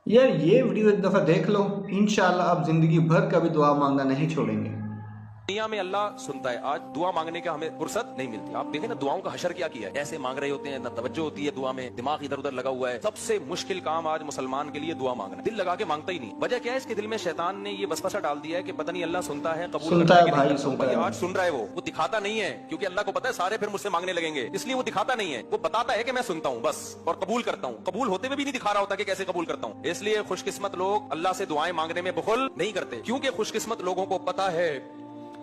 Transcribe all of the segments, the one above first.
यार ये वीडियो एक दफ़ा देख लो, इंशाल्लाह आप ज़िंदगी भर कभी दुआ मांगना नहीं छोड़ेंगे। दुनिया में अल्लाह सुनता है, आज दुआ मांगने का हमें फुर्सत नहीं मिलती। आप देखें ना दुआओं का हशर क्या किया है, ऐसे मांग रहे होते हैं, ना तवज्जो होती है दुआ में, दिमाग इधर उधर लगा हुआ है। सबसे मुश्किल काम आज मुसलमान के लिए दुआ मांगना, दिल लगा के मांगता ही नहीं। वजह क्या है, इसके दिल में शैतान ने ये वसवसा डाल दिया है कि पता नहीं अल्लाह सुनता है, कबूल सुनता करता है है कि नहीं भाई, करता। सुनता भाई है। आज सुन रहा है, वो दिखाता नहीं है, क्योंकि अल्लाह को पता है सारे फिर मुझसे मांगने लगेंगे, इसलिए वो दिखाता नहीं है। वो बताता है कि मैं सुनता हूँ बस, और कबूल करता हूँ। कबूल होते हुए भी नहीं दिखा रहा होता कि कैसे कबूल करता हूँ। इसलिए खुशकिस्मत लोग अल्लाह से दुआएं मांगने में बुखल नहीं करते, क्योंकि खुशकिस्मत लोगों को पता है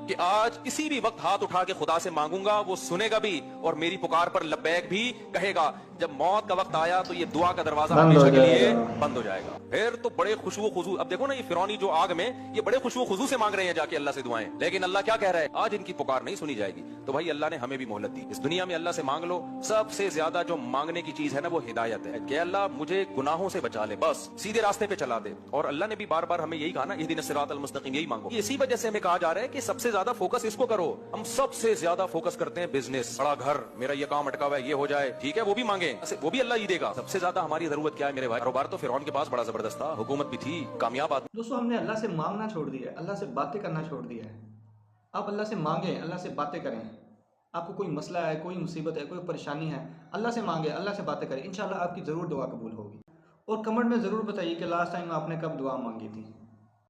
कि आज किसी भी वक्त हाथ उठा के खुदा से मांगूंगा, वो सुनेगा भी और मेरी पुकार पर लब्बैक भी कहेगा। जब मौत का वक्त आया तो ये दुआ का दरवाजा बंद हो हमेशा के लिए जाएगा। बंद हो जाएगा। फिर तो बड़े खुशबू खुशू, अब देखो ना ये फिरौनी जो आग में, ये बड़े खुशबू खुशू से मांग रहे हैं जाके अल्लाह से दुआएं, लेकिन अल्लाह क्या कह रहा है, आज इनकी पुकार नहीं सुनी जाएगी। तो भाई अल्लाह ने हमें भी मोहलत दी, इस दुनिया में अल्लाह से मांग लो। सबसे ज्यादा जो मांगने की चीज है ना, वो हिदायत है कि अल्लाह मुझे गुनाहों से बचा ले, बस सीधे रास्ते पे चला दे। और अल्लाह ने भी बार बार हमें यही कहा ना, इहदिनस सिरातल मुस्तकीम, यही मांगो। इसी वजह से हमें कहा जा रहा है कि सबसे ज्यादा फोकस इसको करो। हम सबसे ज्यादा फोकस करते हैं बिजनेस, बड़ा घर, मेरा ये काम अटका हुआ है, ये हो जाए, ठीक है, वो भी मांगे, वो भी अल्लाह ही देगा। सबसे ज्यादा हमारी जरूरत क्या है मेरे भाई, कारोबार तो फिरौन के पास बड़ा जबरदस्त था, हुकूमत भी थी, कामयाब आदमी। दोस्तों, हमने अल्लाह से मांगना छोड़ दिया है, अल्लाह से बातें करना छोड़ दिया है। आप अल्लाह से मांगें, अल्लाह से बातें करें। आपको कोई मसला है, कोई मुसीबत है, कोई परेशानी है, अल्लाह से मांगे, अल्लाह से बातें करें। इंशाल्लाह आपकी ज़रूर दुआ कबूल होगी। और कमेंट में ज़रूर बताइए कि लास्ट टाइम आपने कब दुआ मांगी थी।